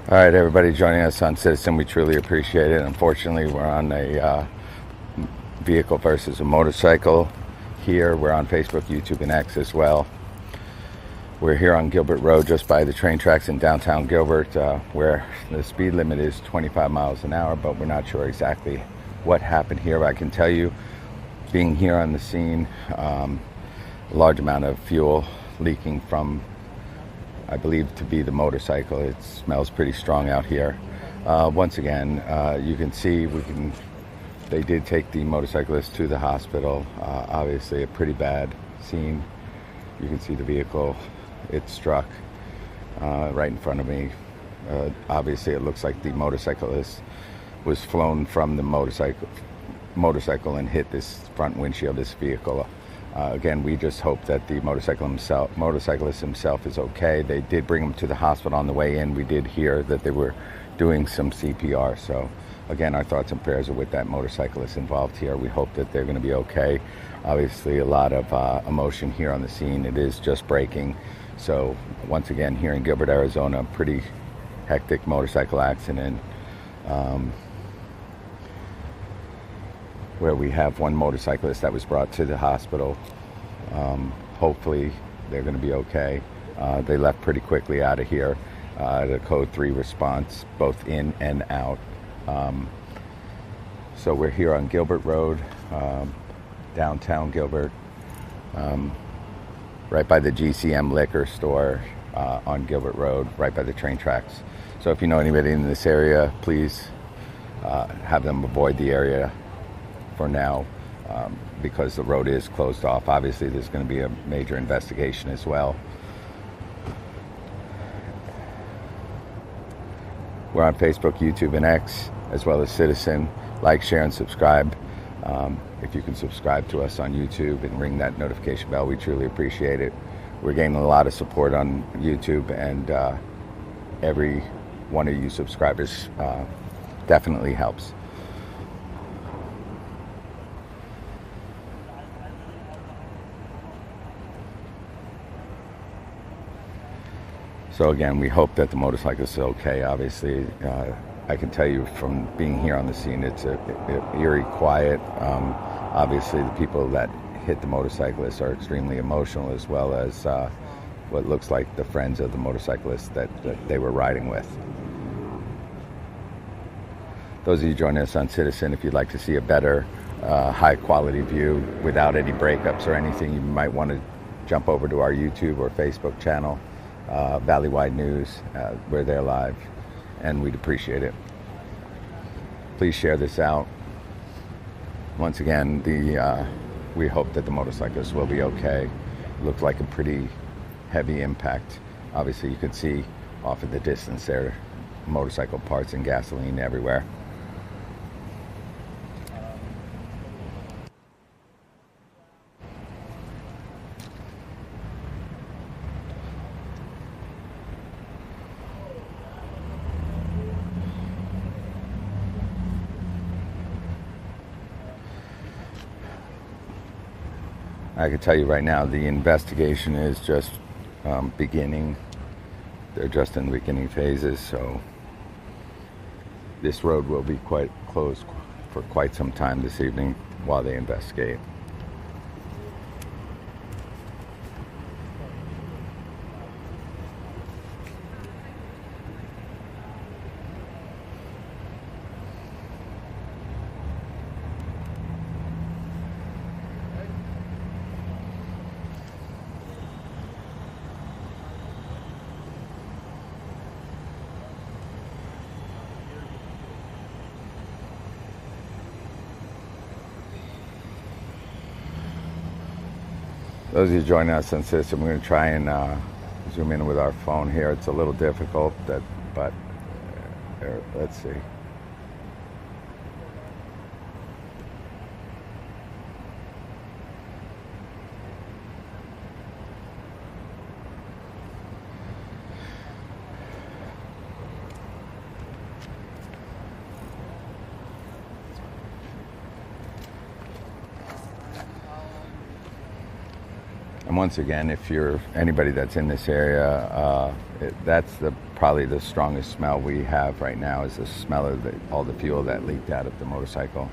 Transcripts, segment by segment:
All right, everybody joining us on Citizen, we truly appreciate it. Unfortunately, we're on a vehicle versus a motorcycle here. We're on Facebook, YouTube, and X as well. We're here on Gilbert Road, just by the train tracks in downtown Gilbert, where the speed limit is 25 miles an hour, but we're not sure exactly what happened here. But I can tell you, being here on the scene, a large amount of fuel leaking from, I believe to be the motorcycle. It smells pretty strong out here. Once again, you can see they did take the motorcyclist to the hospital. Obviously a pretty bad scene. You can see the vehicle it struck right in front of me. Obviously it looks like the motorcyclist was flown from the motorcycle and hit this front windshield of this vehicle. Again, we just hope that the motorcyclist himself is okay. They did bring him to the hospital on the way in. We did hear that they were doing some CPR. So again, our thoughts and prayers are with that motorcyclist involved here. We hope that they're going to be okay. Obviously, a lot of emotion here on the scene. It is just breaking. So once again, here in Gilbert, Arizona, pretty hectic motorcycle accident. Where we have one motorcyclist that was brought to the hospital. Hopefully they're going to be okay. They left pretty quickly out of here. The code 3 response, both in and out. So we're here on Gilbert Road, downtown Gilbert, right by the GCM liquor store on Gilbert Road, right by the train tracks. So if you know anybody in this area, please have them avoid the area for now, because the road is closed off. Obviously there's going to be a major investigation as well. We're on Facebook, YouTube, and X, as well as Citizen. Like, share, and subscribe. If you can subscribe to us on YouTube and ring that notification bell, we truly appreciate it. We're gaining a lot of support on YouTube, and every one of you subscribers definitely helps. So again, we hope that the motorcyclist is okay. Obviously, I can tell you from being here on the scene, it's a eerie quiet. Obviously, the people that hit the motorcyclist are extremely emotional, as well as what looks like the friends of the motorcyclist that they were riding with. Those of you joining us on Citizen, if you'd like to see a better, high-quality view without any breakups or anything, you might want to jump over to our YouTube or Facebook channel. Valleywide News, we're there live, and we'd appreciate it. Please share this out. Once again, we hope that the motorcyclist will be okay. Looked like a pretty heavy impact. Obviously you could see off in the distance there, motorcycle parts and gasoline everywhere. I can tell you right now, the investigation is just beginning. They're just in the beginning phases, so this road will be quite closed for quite some time this evening while they investigate. Those of you joining us on Citizen, we're going to try and zoom in with our phone here. It's a little difficult, but let's see. And once again, if you're anybody that's in this area, that's probably the strongest smell we have right now, is the smell of all the fuel that leaked out of the motorcycle.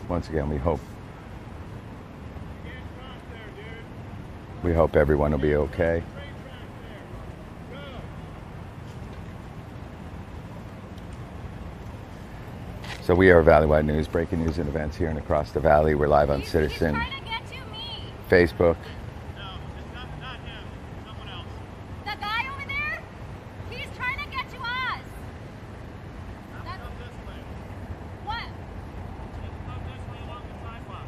Once again, we hope everyone will be okay. So we are Valley-wide News, breaking news and events here and across the valley. We're live on Citizen, Facebook. No, it's not him. Someone else. The guy over there? He's trying to get to us. Come this way. What? Come this way along the sidewalk.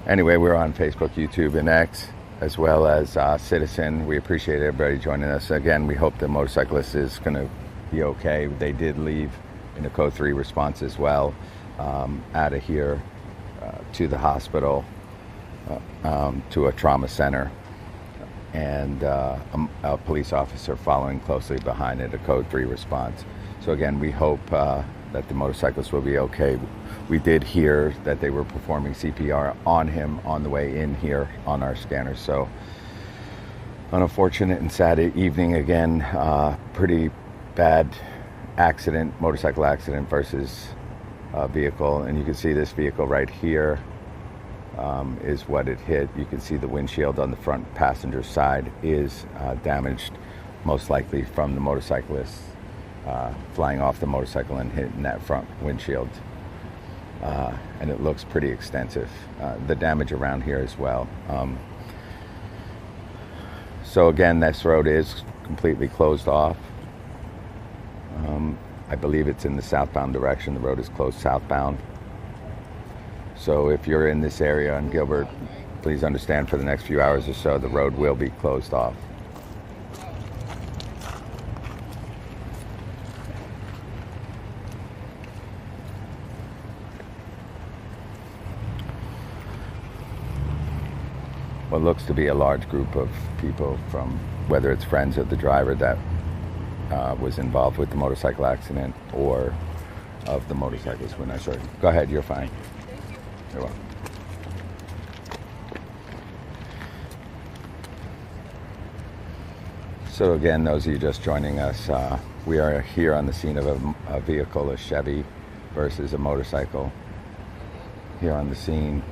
Anyway, we're on Facebook, YouTube, and X, as well as Citizen. We appreciate everybody joining us. Again, we hope the motorcyclist is going to be okay. They did leave in a Code 3 response as well, out of here to the hospital, to a trauma center, and a police officer following closely behind it, a Code 3 response. So again, we hope that the motorcyclist will be okay. We did hear that they were performing CPR on him on the way in here on our scanner. So an unfortunate and sad evening again. Pretty bad accident, motorcycle accident versus vehicle. And you can see this vehicle right here is what it hit. You can see the windshield on the front passenger side is damaged, most likely from the motorcyclist flying off the motorcycle and hitting that front windshield. And it looks pretty extensive. The damage around here as well. So again, this road is completely closed off. I believe it's in the southbound direction. The road is closed southbound. So if you're in this area in Gilbert, please understand for the next few hours or so, the road will be closed off. What looks to be a large group of people, from whether it's friends of the driver that was involved with the motorcycle accident, or of the motorcyclist. We're not sure. Go ahead, you're fine. Thank you. You're welcome. So again, those of you just joining us, we are here on the scene of a vehicle, a Chevy versus a motorcycle. Here on the scene,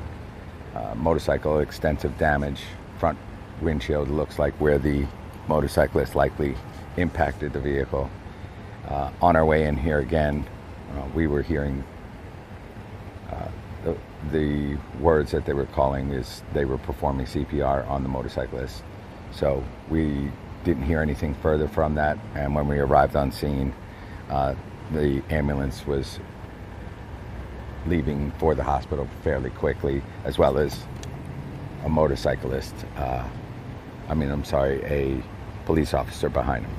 motorcycle, extensive damage, front windshield looks like where the motorcyclist likely impacted the vehicle. On our way in here again, we were hearing the words that they were calling is they were performing CPR on the motorcyclist. So we didn't hear anything further from that, and when we arrived on scene, the ambulance was leaving for the hospital fairly quickly, as well as a motorcyclist, a police officer behind him.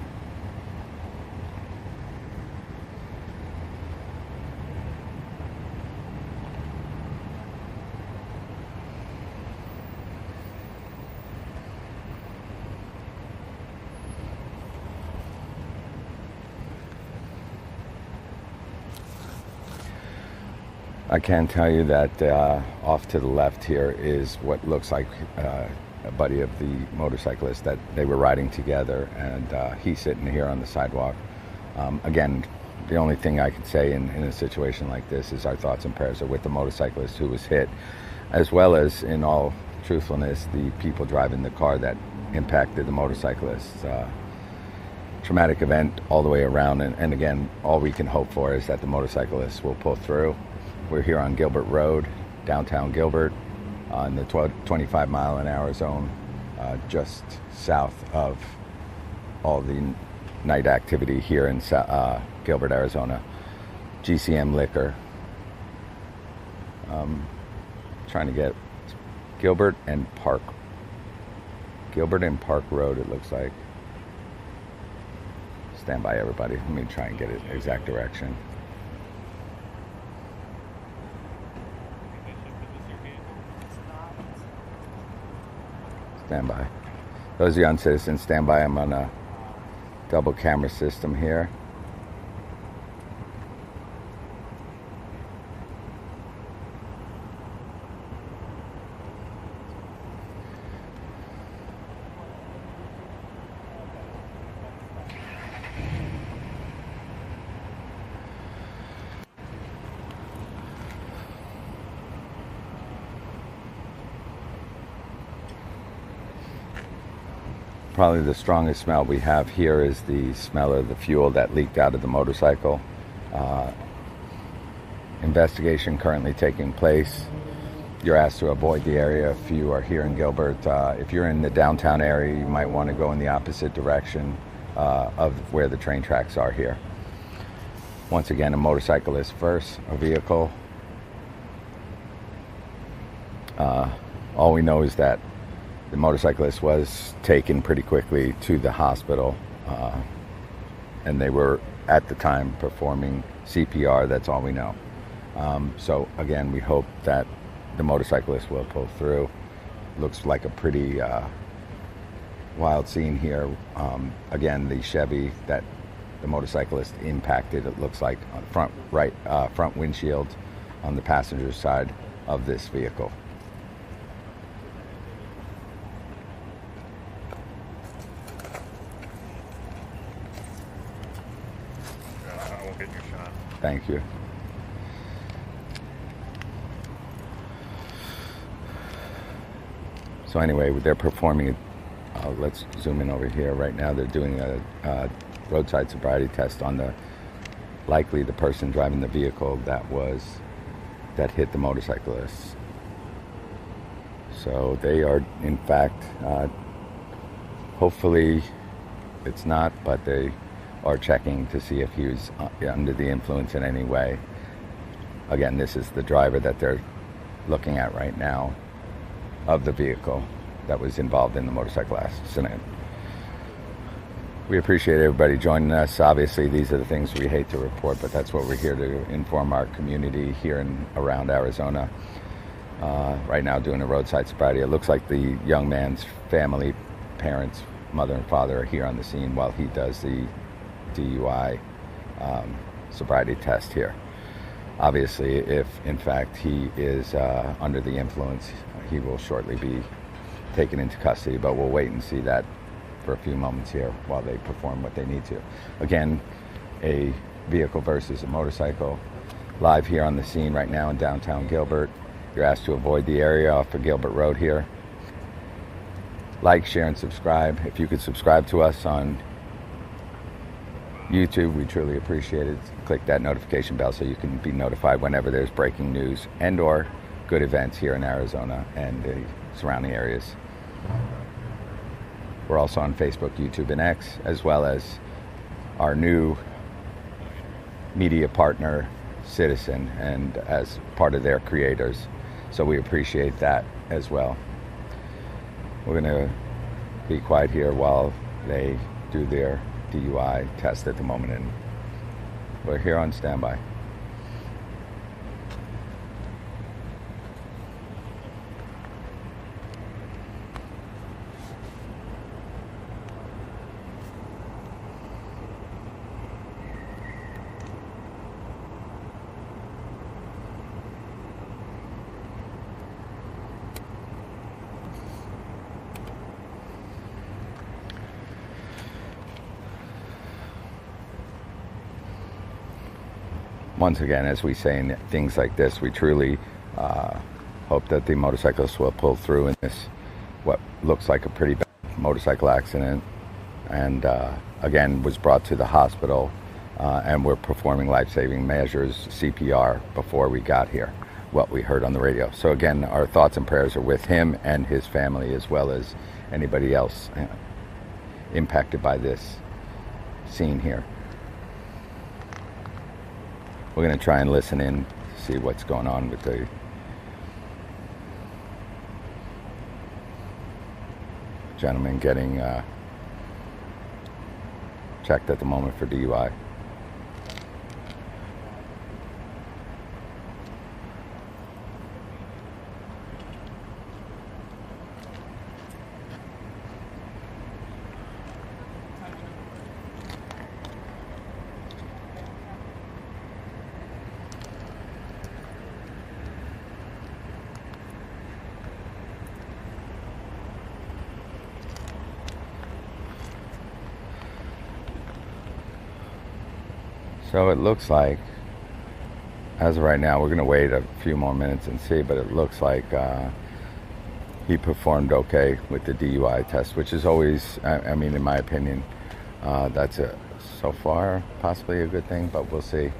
I can tell you that off to the left here is what looks like a buddy of the motorcyclist that they were riding together, and he's sitting here on the sidewalk. Again, the only thing I could say in a situation like this is our thoughts and prayers are with the motorcyclist who was hit, as well as, in all truthfulness, the people driving the car that impacted the motorcyclist. Traumatic event all the way around, and again, all we can hope for is that the motorcyclist will pull through. We're here on Gilbert Road, downtown Gilbert, in the 25-mile-an-hour zone, just south of all the night activity here in Gilbert, Arizona. GCM Liquor. Trying to get Gilbert and Park Road, it looks like. Stand by, everybody. Let me try and get it exact direction. Stand by. Those of you on Citizen, stand by. I'm on a double camera system here. Probably the strongest smell we have here is the smell of the fuel that leaked out of the motorcycle. Investigation currently taking place. You're asked to avoid the area if you are here in Gilbert. If you're in the downtown area, you might want to go in the opposite direction of where the train tracks are here. Once again, a motorcyclist first, a vehicle. All we know is that the motorcyclist was taken pretty quickly to the hospital, and they were at the time performing CPR. That's all we know. So again, we hope that the motorcyclist will pull through. Looks like a pretty wild scene here. Again, the Chevy that the motorcyclist impacted, it looks like on front windshield on the passenger side of this vehicle. I won't get your shot. Thank you. So anyway, they're performing, let's zoom in over here. Right now they're doing a roadside sobriety test on likely the person driving the vehicle that hit the motorcyclist. So they are, in fact, hopefully it's not, but they are checking to see if he was under the influence in any way. Again, this is the driver that they're looking at right now of the vehicle that was involved in the motorcycle accident. We appreciate everybody joining us. Obviously, these are the things we hate to report, but that's what we're here to inform our community here and around Arizona. Right now, doing a roadside sobriety. It looks like the young man's family, parents, mother and father are here on the scene while he does the DUI sobriety test here. Obviously, if in fact he is under the influence, he will shortly be taken into custody, but we'll wait and see that for a few moments here while they perform what they need to. Again, a vehicle versus a motorcycle. Live here on the scene right now in downtown Gilbert. You're asked to avoid the area off of Gilbert Road here. Like, share, and subscribe. If you could subscribe to us on YouTube, we truly appreciate it. Click that notification bell so you can be notified whenever there's breaking news and or good events here in Arizona and the surrounding areas. We're also on Facebook, YouTube, and X, as well as our new media partner, Citizen, and as part of their creators. So we appreciate that as well. We're going to be quiet here while they do their DUI test at the moment, and we're here on standby. Once again, as we say in things like this, we truly hope that the motorcyclist will pull through in this, what looks like a pretty bad motorcycle accident, and again was brought to the hospital, and we're performing life-saving measures, CPR, before we got here, what we heard on the radio. So again, our thoughts and prayers are with him and his family, as well as anybody else impacted by this scene here. We're going to try and listen in to see what's going on with the gentleman getting checked at the moment for DUI. So it looks like, as of right now, we're going to wait a few more minutes and see, but it looks like he performed okay with the DUI test, which is always, I mean, in my opinion, that's so far possibly a good thing, but we'll see.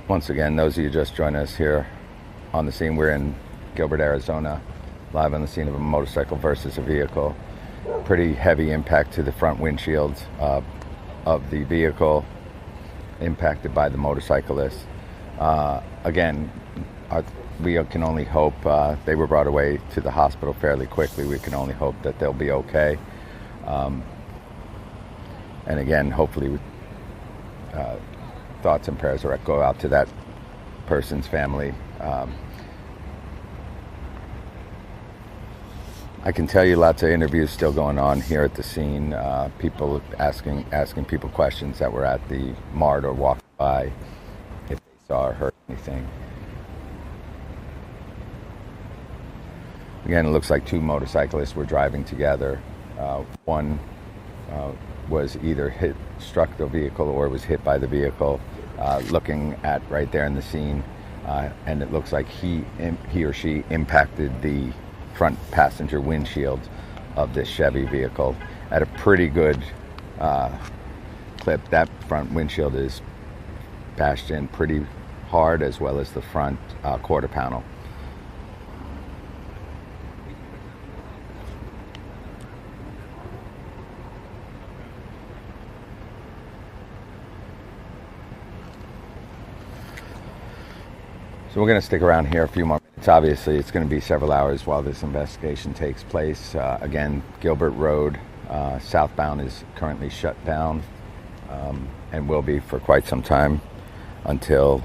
Once again, those of you just joined us here on the scene, we're in Gilbert, Arizona, live on the scene of a motorcycle versus a vehicle. Pretty heavy impact to the front windshield of the vehicle, impacted by the motorcyclist. Again, we can only hope they were brought away to the hospital fairly quickly. We can only hope that they'll be okay. And again, hopefully, thoughts and prayers go out to that person's family. I can tell you lots of interviews still going on here at the scene. People asking people questions that were at the mart or walked by if they saw or heard anything. Again, it looks like two motorcyclists were driving together. One was either struck the vehicle or was hit by the vehicle. Looking at right there in the scene, and it looks like he or she impacted the front passenger windshield of this Chevy vehicle at a pretty good clip. That front windshield is bashed in pretty hard, as well as the front quarter panel. So we're going to stick around here a few more minutes. Obviously, it's going to be several hours while this investigation takes place. Again, Gilbert Road, southbound, is currently shut down and will be for quite some time until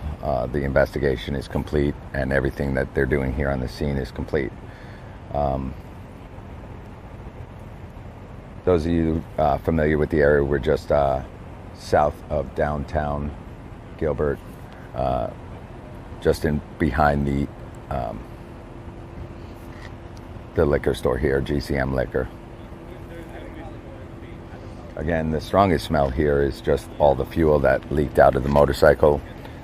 the investigation is complete and everything that they're doing here on the scene is complete. Those of you familiar with the area, we're just south of downtown Gilbert, just in behind the liquor store here, GCM Liquor. Again, the strongest smell here is just all the fuel that leaked out of the motorcycle.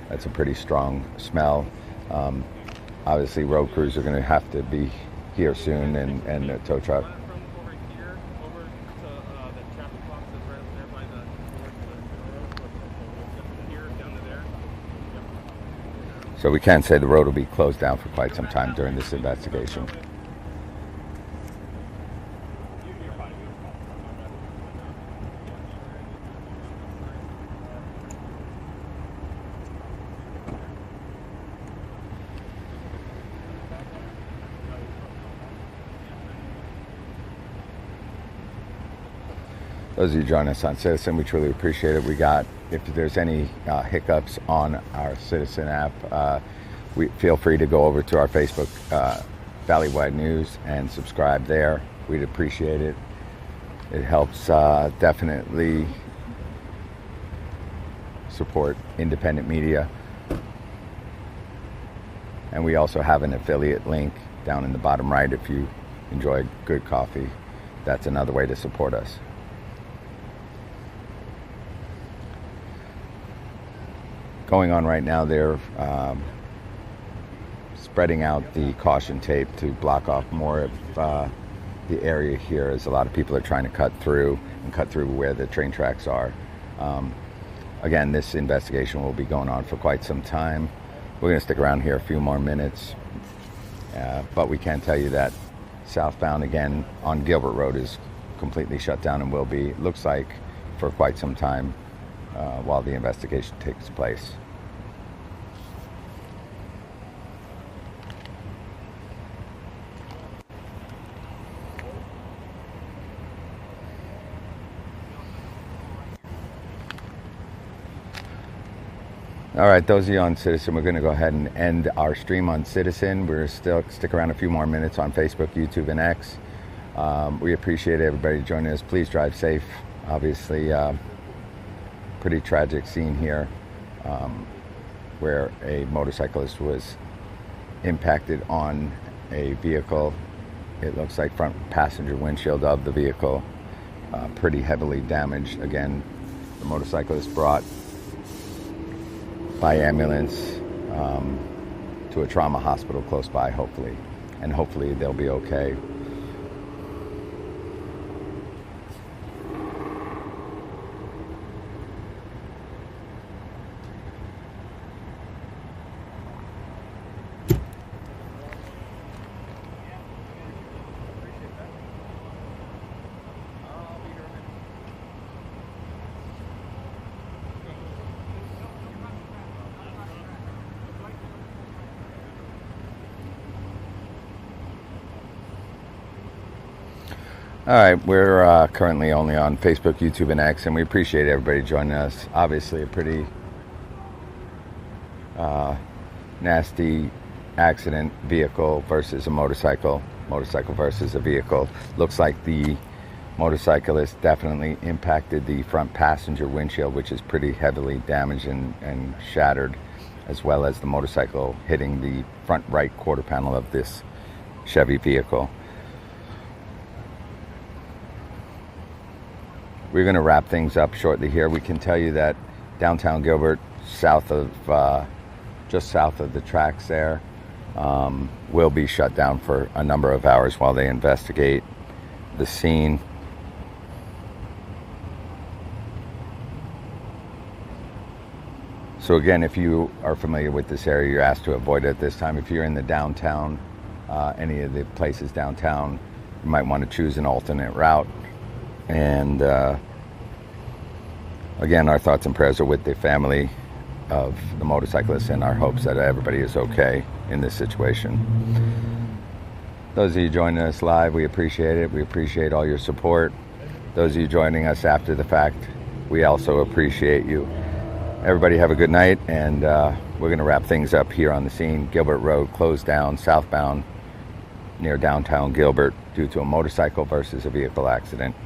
That's a pretty strong smell. Obviously, road crews are going to have to be here soon, and the tow truck. So we can say the road will be closed down for quite some time during this investigation. Those of you joining us on Citizen, we truly appreciate it. If there's any hiccups on our Citizen app, we feel free to go over to our Facebook, Valleywide News, and subscribe there. We'd appreciate it. It helps definitely support independent media. And we also have an affiliate link down in the bottom right. If you enjoy good coffee, that's another way to support us. Going on right now, they're spreading out the caution tape to block off more of the area here, as a lot of people are trying to cut through where the train tracks are. Again, this investigation will be going on for quite some time. We're going to stick around here a few more minutes, but we can tell you that southbound, again, on Gilbert Road is completely shut down and will be, looks like, for quite some time while the investigation takes place. All right, those of you on Citizen, we're going to go ahead and end our stream on Citizen. We're still stick around a few more minutes on Facebook, YouTube, and X. We appreciate everybody joining us. Please drive safe. Obviously, pretty tragic scene here where a motorcyclist was impacted on a vehicle. It looks like front passenger windshield of the vehicle pretty heavily damaged. Again, the motorcyclist brought by ambulance to a trauma hospital close by, hopefully, and hopefully they'll be okay. All right, we're currently only on Facebook, YouTube, and X, and we appreciate everybody joining us. Obviously, a pretty nasty accident, vehicle versus a motorcycle versus a vehicle. Looks like the motorcyclist definitely impacted the front passenger windshield, which is pretty heavily damaged and shattered, as well as the motorcycle hitting the front right quarter panel of this Chevy vehicle. We're going to wrap things up shortly here. We can tell you that downtown Gilbert, just south of the tracks there, will be shut down for a number of hours while they investigate the scene. So again, if you are familiar with this area, you're asked to avoid it at this time. If you're in the downtown, any of the places downtown, you might want to choose an alternate route. And again, our thoughts and prayers are with the family of the motorcyclist, and our hopes that everybody is okay in this situation. Those of you joining us live, we appreciate it. We appreciate all your support. Those of you joining us after the fact, we also appreciate you. Everybody have a good night, and we're going to wrap things up here on the scene. Gilbert Road closed down southbound near downtown Gilbert due to a motorcycle versus a vehicle accident.